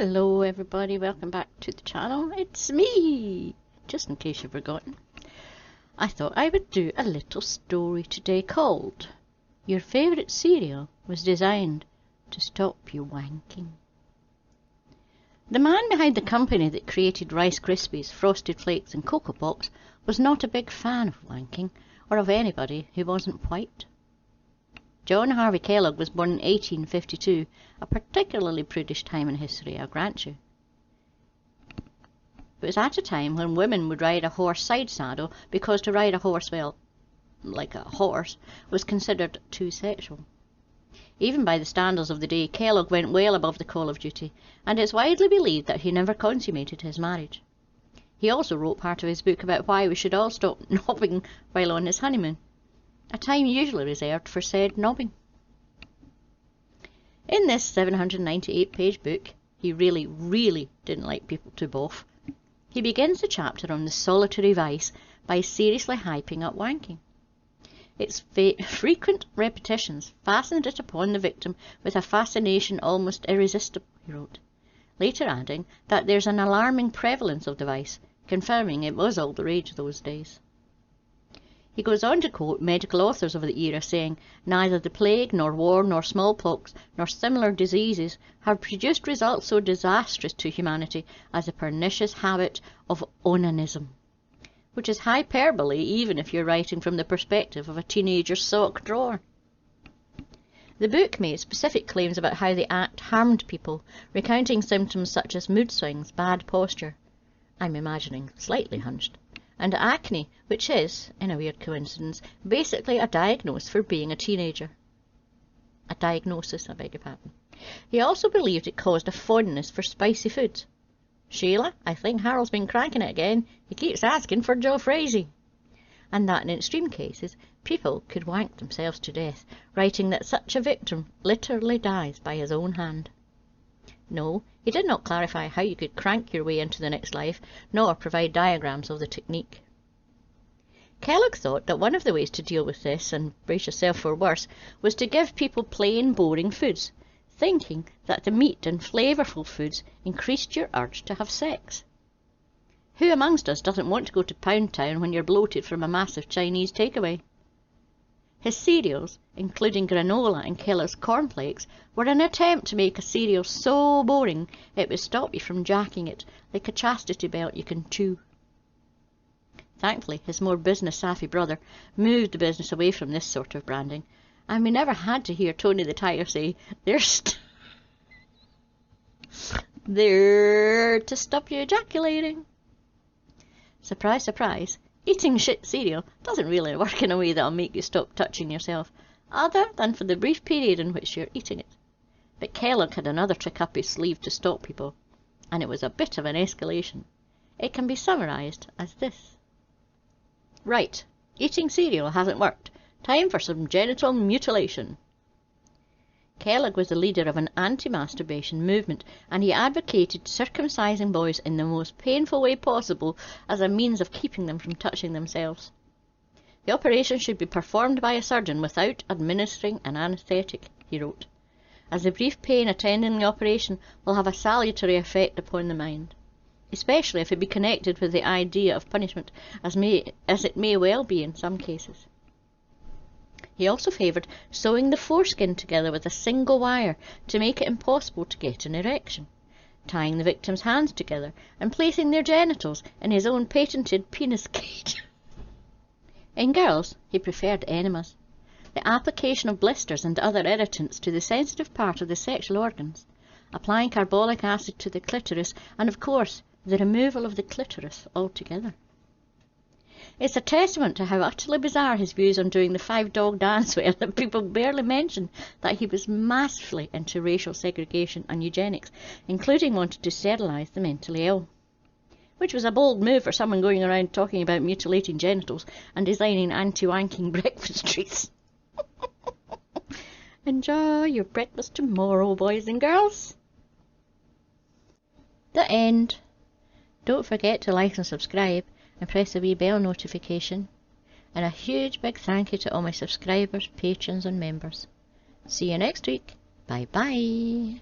Hello everybody, welcome back to the channel. It's me! Just in case you've forgotten. I thought I would do a little story today called Your Favourite Cereal Was Designed to Stop You Wanking. The man behind the company that created Rice Krispies, Frosted Flakes and Cocoa Pops was not a big fan of wanking, or of anybody who wasn't white. John Harvey Kellogg was born in 1852, a particularly prudish time in history, I'll grant you. It was at a time when women would ride a horse side saddle because to ride a horse, well, like a horse, was considered too sexual. Even by the standards of the day, Kellogg went well above the call of duty, and it's widely believed that he never consummated his marriage. He also wrote part of his book about why we should all stop knobbing while on his honeymoon, a time usually reserved for said knobbing. In this 798-page book, he really didn't like people to boff. He begins the chapter on the solitary vice by seriously hyping up wanking. Its frequent repetitions fastened it upon the victim with a fascination almost irresistible, he wrote, later adding that there's an alarming prevalence of the vice, confirming it was all the rage those days. He goes on to quote medical authors of the era, saying, "Neither the plague, nor war, nor smallpox, nor similar diseases have produced results so disastrous to humanity as the pernicious habit of onanism," which is hyperbole even if you're writing from the perspective of a teenager's sock drawer. The book made specific claims about how the act harmed people, recounting symptoms such as mood swings, bad posture, I'm imagining slightly hunched, and acne, which is, in a weird coincidence, basically a diagnosis for being a teenager. A diagnosis, I beg your pardon. He also believed it caused a fondness for spicy foods. "Sheila, I think Harold's been cranking it again. He keeps asking for Joe Frazee." And that in extreme cases, people could wank themselves to death, writing that such a victim literally dies by his own hand. No, he did not clarify how you could crank your way into the next life, nor provide diagrams of the technique. Kellogg thought that one of the ways to deal with this, and brace yourself for worse, was to give people plain, boring foods, thinking that the meat and flavourful foods increased your urge to have sex. Who amongst us doesn't want to go to Pound Town when you're bloated from a massive Chinese takeaway? His cereals, including granola and Kellogg's cornflakes, were an attempt to make a cereal so boring it would stop you from jacking it like a chastity belt you can chew. Thankfully, his more business-savvy brother moved the business away from this sort of branding, and we never had to hear Tony the Tiger say, "They're to stop you ejaculating." Surprise, surprise. Eating shit cereal doesn't really work in a way that'll make you stop touching yourself, other than for the brief period in which you're eating it. But Kellogg had another trick up his sleeve to stop people, and it was a bit of an escalation. It can be summarised as this. "Right, eating cereal hasn't worked. Time for some genital mutilation." Kellogg was the leader of an anti-masturbation movement, and he advocated circumcising boys in the most painful way possible as a means of keeping them from touching themselves. "The operation should be performed by a surgeon without administering an anaesthetic," he wrote, "as the brief pain attending the operation will have a salutary effect upon the mind, especially if it be connected with the idea of punishment, as it may well be in some cases." He also favoured sewing the foreskin together with a single wire to make it impossible to get an erection, tying the victim's hands together and placing their genitals in his own patented penis cage. In girls, he preferred enemas, the application of blisters and other irritants to the sensitive part of the sexual organs, applying carbolic acid to the clitoris, and of course the removal of the clitoris altogether. It's a testament to how utterly bizarre his views on doing the 5-dog dance were that people barely mention that he was massively into racial segregation and eugenics, including wanting to sterilise the mentally ill, which was a bold move for someone going around talking about mutilating genitals and designing anti-wanking breakfast treats. Enjoy your breakfast tomorrow, boys and girls. The end. Don't forget to like and subscribe, and press the wee bell notification. And a huge big thank you to all my subscribers, patrons and members. See you next week. Bye bye.